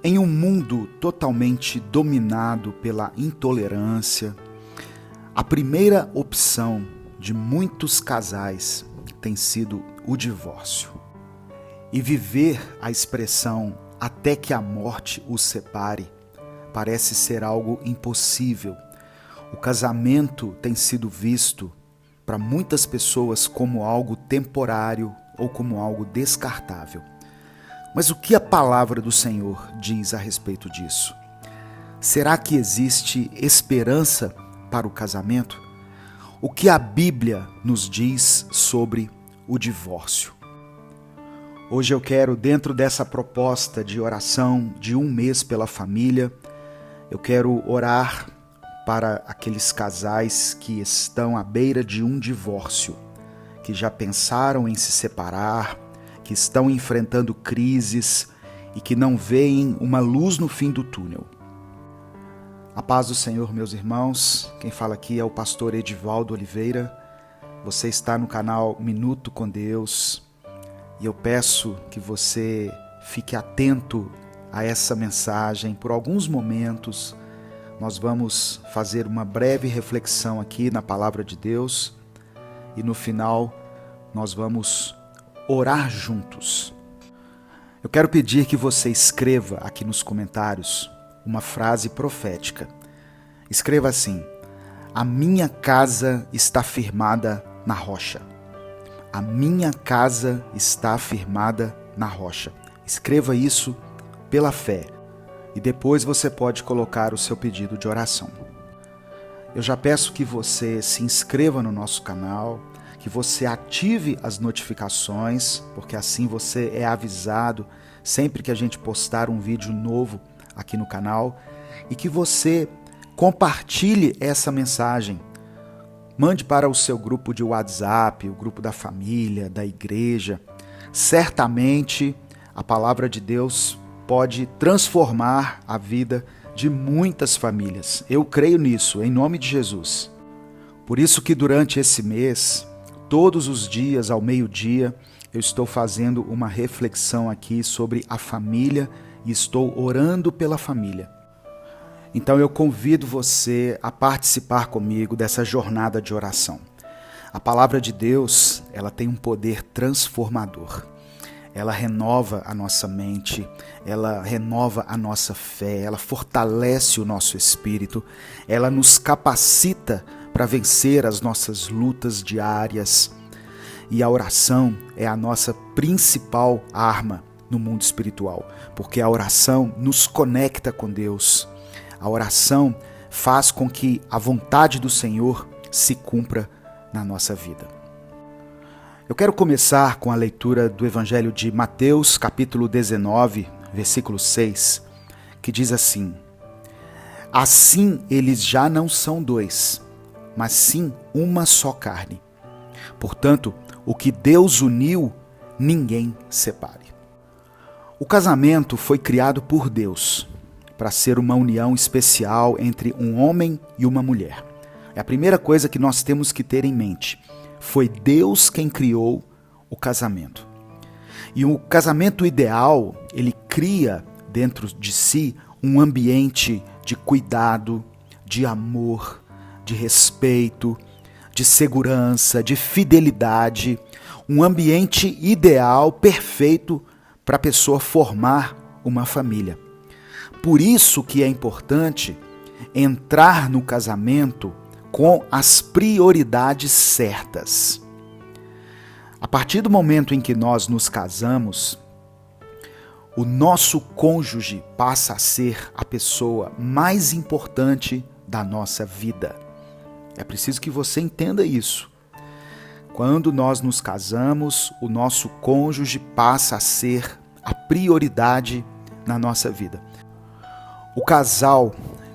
Em um mundo totalmente dominado pela intolerância, a primeira opção de muitos casais tem sido o divórcio. E viver a expressão "até que a morte os separe" parece ser algo impossível. O casamento tem sido visto para muitas pessoas como algo temporário ou como algo descartável. Mas o que a palavra do Senhor diz a respeito disso? Será que existe esperança para o casamento? O que a Bíblia nos diz sobre o divórcio? Hoje eu quero, dentro dessa proposta de oração de 1 mês pela família, eu quero orar para aqueles casais que estão à beira de um divórcio, que já pensaram em se separar, que estão enfrentando crises e que não veem uma luz no fim do túnel. A paz do Senhor, meus irmãos. Quem fala aqui é o pastor Edivaldo Oliveira. Você está no canal Minuto com Deus e eu peço que você fique atento a essa mensagem. Por alguns momentos nós vamos fazer uma breve reflexão aqui na palavra de Deus e no final nós vamos orar juntos. Eu quero pedir que você escreva aqui nos comentários uma frase profética. Escreva assim: a minha casa está firmada na rocha. A minha casa está firmada na rocha. Escreva isso pela fé e depois você pode colocar o seu pedido de oração. Eu já peço que você se inscreva no nosso canal, que você ative as notificações, porque assim você é avisado sempre que a gente postar um vídeo novo aqui no canal, e que você compartilhe essa mensagem. Mande para o seu grupo de WhatsApp, o grupo da família, da igreja. Certamente a palavra de Deus pode transformar a vida de muitas famílias. Eu creio nisso, em nome de Jesus. Por isso que durante esse mês, todos os dias, ao meio-dia, eu estou fazendo uma reflexão aqui sobre a família e estou orando pela família. Então eu convido você a participar comigo dessa jornada de oração. A palavra de Deus, ela tem um poder transformador. Ela renova a nossa mente, ela renova a nossa fé, ela fortalece o nosso espírito, ela nos capacita para vencer as nossas lutas diárias. E a oração é a nossa principal arma no mundo espiritual, porque a oração nos conecta com Deus. A oração faz com que a vontade do Senhor se cumpra na nossa vida. Eu quero começar com a leitura do Evangelho de Mateus, capítulo 19, versículo 6, que diz assim: assim eles já não são dois, mas sim uma só carne. Portanto, o que Deus uniu, ninguém separe. O casamento foi criado por Deus para ser uma união especial entre um homem e uma mulher. É a primeira coisa que nós temos que ter em mente. Foi Deus quem criou o casamento. E o casamento ideal, ele cria dentro de si um ambiente de cuidado, de amor, de respeito, de segurança, de fidelidade, um ambiente ideal, perfeito para a pessoa formar uma família. Por isso que é importante entrar no casamento com as prioridades certas. A partir do momento em que nós nos casamos, o nosso cônjuge passa a ser a pessoa mais importante da nossa vida. É preciso que você entenda isso. Quando nós nos casamos, o nosso cônjuge passa a ser a prioridade na nossa vida. O casal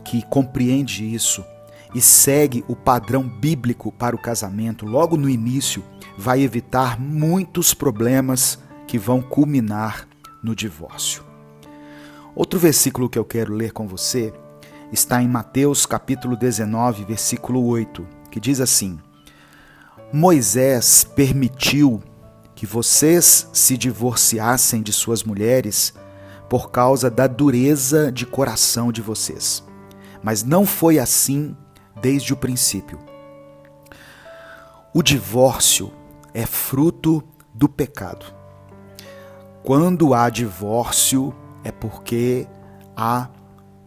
que compreende isso e segue o padrão bíblico para o casamento logo no início vai evitar muitos problemas que vão culminar no divórcio. Outro versículo que eu quero ler com você está em Mateus capítulo 19, versículo 8, que diz assim: Moisés permitiu que vocês se divorciassem de suas mulheres por causa da dureza de coração de vocês. Mas não foi assim desde o princípio. O divórcio é fruto do pecado. Quando há divórcio, é porque há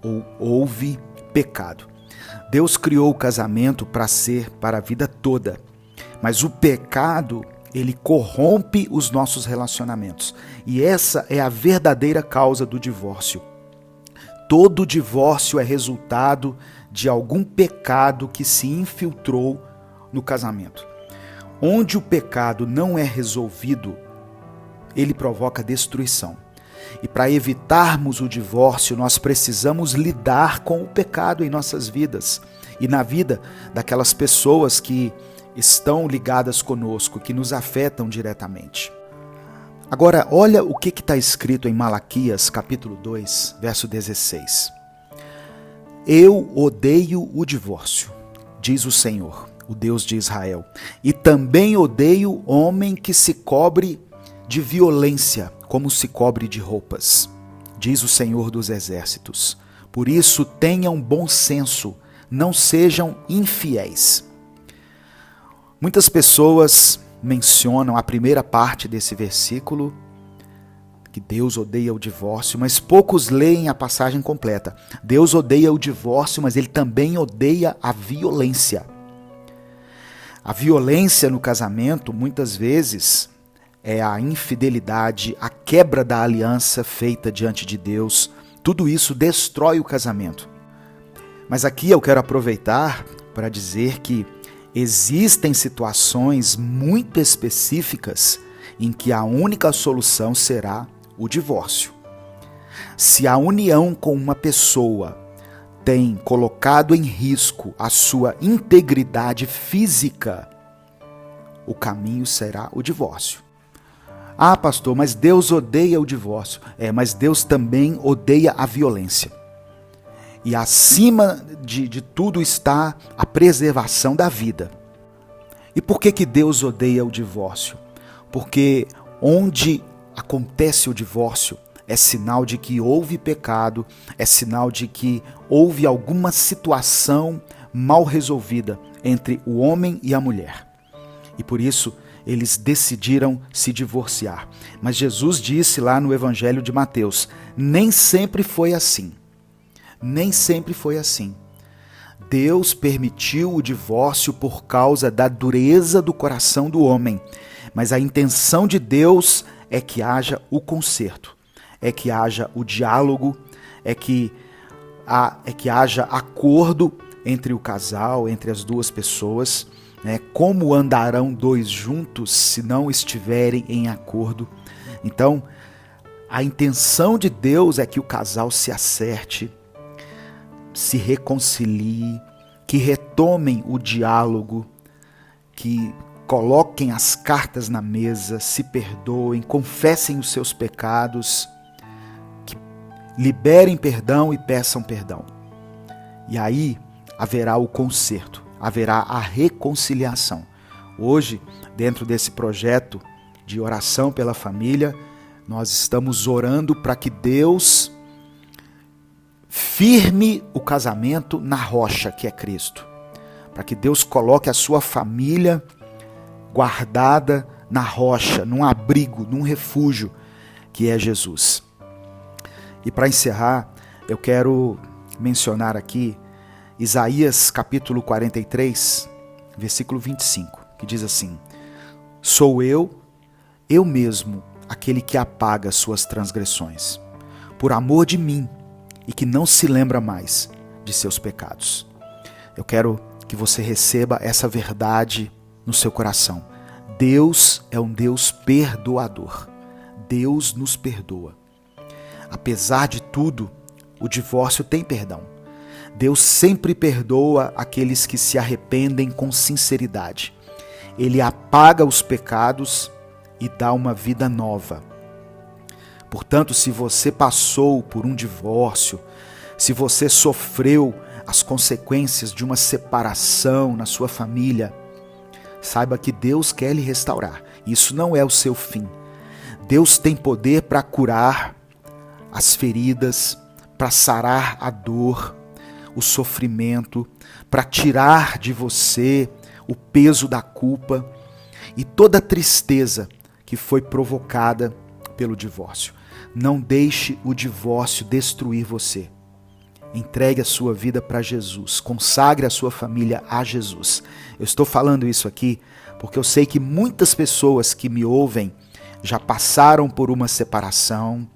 ou houve pecado. Deus criou o casamento para ser para a vida toda, mas o pecado, ele corrompe os nossos relacionamentos. E essa é a verdadeira causa do divórcio. Todo divórcio é resultado de algum pecado que se infiltrou no casamento. Onde o pecado não é resolvido, ele provoca destruição. E para evitarmos o divórcio, nós precisamos lidar com o pecado em nossas vidas e na vida daquelas pessoas que estão ligadas conosco, que nos afetam diretamente. Agora, olha o que está escrito em Malaquias, capítulo 2, verso 16. Eu odeio o divórcio, diz o Senhor, o Deus de Israel, e também odeio homem que se cobre de violência, como se cobre de roupas, diz o Senhor dos Exércitos. Por isso, tenham bom senso, não sejam infiéis. Muitas pessoas mencionam a primeira parte desse versículo, que Deus odeia o divórcio, mas poucos leem a passagem completa. Deus odeia o divórcio, mas ele também odeia a violência. A violência no casamento, muitas vezes, é a infidelidade, a quebra da aliança feita diante de Deus. Tudo isso destrói o casamento. Mas aqui eu quero aproveitar para dizer que existem situações muito específicas em que a única solução será o divórcio. Se a união com uma pessoa tem colocado em risco a sua integridade física, o caminho será o divórcio. Ah, pastor, mas Deus odeia o divórcio. Mas Deus também odeia a violência. E acima de tudo está a preservação da vida. E por que Deus odeia o divórcio? Porque onde acontece o divórcio é sinal de que houve pecado, é sinal de que houve alguma situação mal resolvida entre o homem e a mulher. E por isso eles decidiram se divorciar. Mas Jesus disse lá no Evangelho de Mateus, nem sempre foi assim. Nem sempre foi assim. Deus permitiu o divórcio por causa da dureza do coração do homem. Mas a intenção de Deus é que haja o conserto, é que haja o diálogo, é que haja acordo entre o casal, entre as duas pessoas. Como andarão dois juntos se não estiverem em acordo? Então, a intenção de Deus é que o casal se acerte, se reconcilie, que retomem o diálogo, que coloquem as cartas na mesa, se perdoem, confessem os seus pecados, que liberem perdão e peçam perdão. E aí haverá o conserto, haverá a reconciliação. Hoje, dentro desse projeto de oração pela família, nós estamos orando para que Deus firme o casamento na rocha que é Cristo. Para que Deus coloque a sua família guardada na rocha, num abrigo, num refúgio que é Jesus. E para encerrar, eu quero mencionar aqui Isaías capítulo 43, versículo 25, que diz assim: Sou eu mesmo, aquele que apaga suas transgressões, por amor de mim, e que não se lembra mais de seus pecados. Eu quero que você receba essa verdade no seu coração. Deus é um Deus perdoador. Deus nos perdoa. Apesar de tudo, o divórcio tem perdão. Deus sempre perdoa aqueles que se arrependem com sinceridade. Ele apaga os pecados e dá uma vida nova. Portanto, se você passou por um divórcio, se você sofreu as consequências de uma separação na sua família, saiba que Deus quer lhe restaurar. Isso não é o seu fim. Deus tem poder para curar as feridas, para sarar a dor, o sofrimento, para tirar de você o peso da culpa e toda a tristeza que foi provocada pelo divórcio. Não deixe o divórcio destruir você. Entregue a sua vida para Jesus, consagre a sua família a Jesus. Eu estou falando isso aqui porque eu sei que muitas pessoas que me ouvem já passaram por uma separação,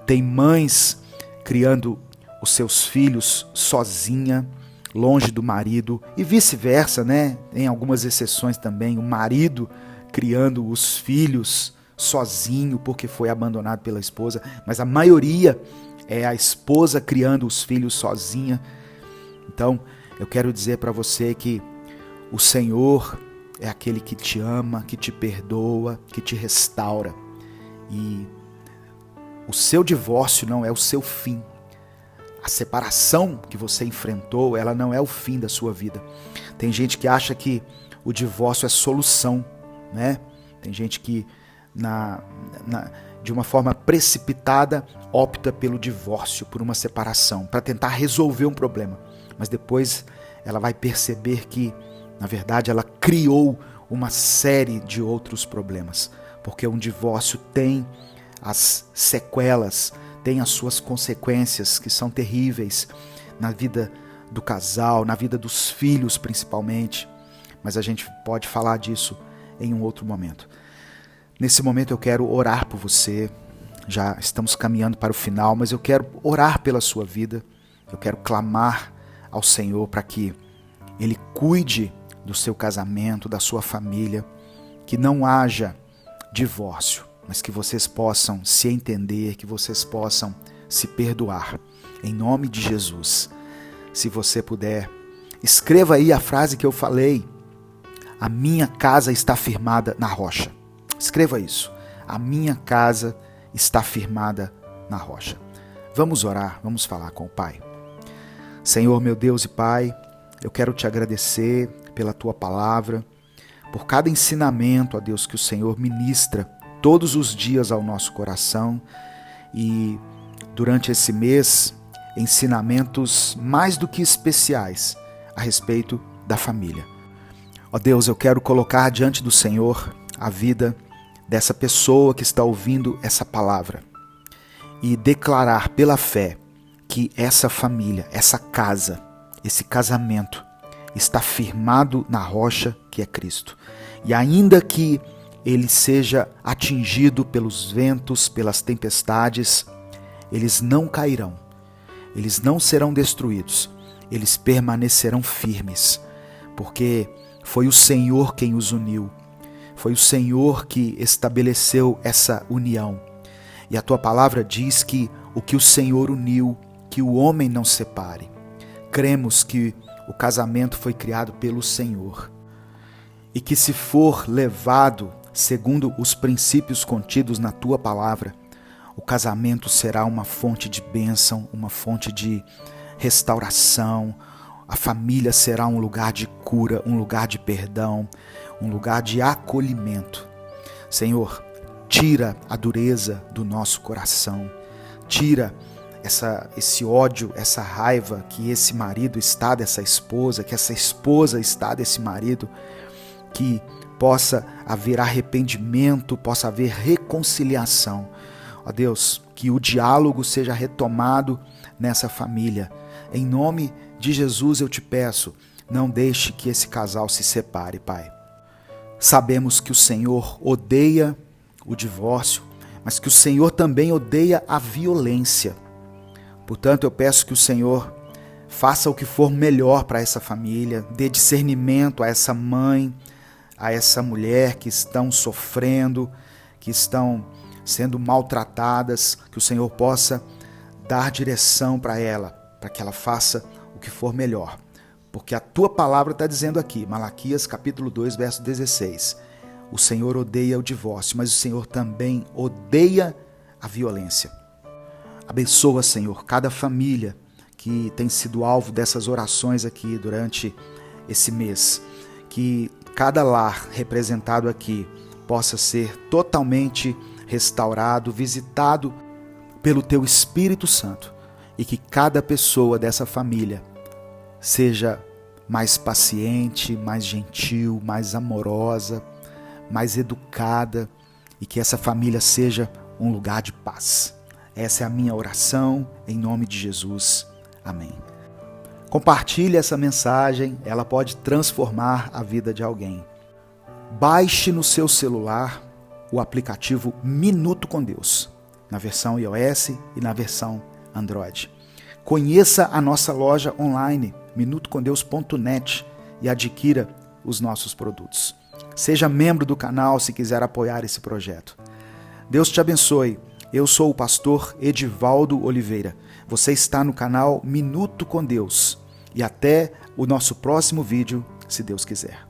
tem mães criando os seus filhos sozinha, longe do marido, e vice-versa, né? Em algumas exceções também, o marido criando os filhos sozinho porque foi abandonado pela esposa, mas a maioria é a esposa criando os filhos sozinha. Então, eu quero dizer para você que o Senhor é aquele que te ama, que te perdoa, que te restaura. E o seu divórcio não é o seu fim. A separação que você enfrentou, ela não é o fim da sua vida. Tem gente que acha que o divórcio é solução, né? Tem gente que de uma forma precipitada opta pelo divórcio, por uma separação, para tentar resolver um problema. Mas depois ela vai perceber que, na verdade, ela criou uma série de outros problemas. Porque um divórcio tem as sequelas, tem as suas consequências que são terríveis na vida do casal, na vida dos filhos principalmente. Mas a gente pode falar disso em um outro momento. Nesse momento eu quero orar por você. Já estamos caminhando para o final, mas eu quero orar pela sua vida. Eu quero clamar ao Senhor para que Ele cuide do seu casamento, da sua família, que não haja divórcio, mas que vocês possam se entender, que vocês possam se perdoar. Em nome de Jesus. Se você puder, escreva aí a frase que eu falei. A minha casa está firmada na rocha. Escreva isso. A minha casa está firmada na rocha. Vamos orar, vamos falar com o Pai. Senhor, meu Deus e Pai, eu quero te agradecer pela tua palavra, por cada ensinamento, ó Deus, que o Senhor ministra todos os dias ao nosso coração e durante esse mês, ensinamentos mais do que especiais a respeito da família. Ó Deus, eu quero colocar diante do Senhor a vida dessa pessoa que está ouvindo essa palavra e declarar pela fé que essa família, essa casa, esse casamento está firmado na rocha que é Cristo. E ainda que ele seja atingido pelos ventos, pelas tempestades, eles não cairão, eles não serão destruídos, eles permanecerão firmes, porque foi o Senhor quem os uniu. Foi o Senhor que estabeleceu essa união. E a tua palavra diz que o que o Senhor uniu, que o homem não separe. Cremos que o casamento foi criado pelo Senhor. E que se for levado segundo os princípios contidos na tua palavra, o casamento será uma fonte de bênção, uma fonte de restauração. A família será um lugar de cura, um lugar de perdão, um lugar de acolhimento. Senhor, tira a dureza do nosso coração, tira esse ódio, essa raiva que esse marido está dessa esposa, que essa esposa está desse marido, que possa haver arrependimento, possa haver reconciliação. Ó Deus, que o diálogo seja retomado nessa família. Em nome de Jesus eu te peço, não deixe que esse casal se separe, Pai. Sabemos que o Senhor odeia o divórcio, mas que o Senhor também odeia a violência. Portanto, eu peço que o Senhor faça o que for melhor para essa família, dê discernimento a essa mãe, a essa mulher que estão sofrendo, que estão sendo maltratadas, que o Senhor possa dar direção para ela, para que ela faça o que for melhor. Porque a tua palavra está dizendo aqui, Malaquias capítulo 2, verso 16, o Senhor odeia o divórcio, mas o Senhor também odeia a violência. Abençoa, Senhor, cada família que tem sido alvo dessas orações aqui durante esse mês. Que cada lar representado aqui possa ser totalmente restaurado, visitado pelo teu Espírito Santo e que cada pessoa dessa família seja mais paciente, mais gentil, mais amorosa, mais educada e que essa família seja um lugar de paz. Essa é a minha oração, em nome de Jesus. Amém. Compartilhe essa mensagem, ela pode transformar a vida de alguém. Baixe no seu celular o aplicativo Minuto com Deus, na versão iOS e na versão Android. Conheça a nossa loja online, minutocondeus.net, e adquira os nossos produtos. Seja membro do canal se quiser apoiar esse projeto. Deus te abençoe. Eu sou o pastor Edivaldo Oliveira. Você está no canal Minuto com Deus. E até o nosso próximo vídeo, se Deus quiser.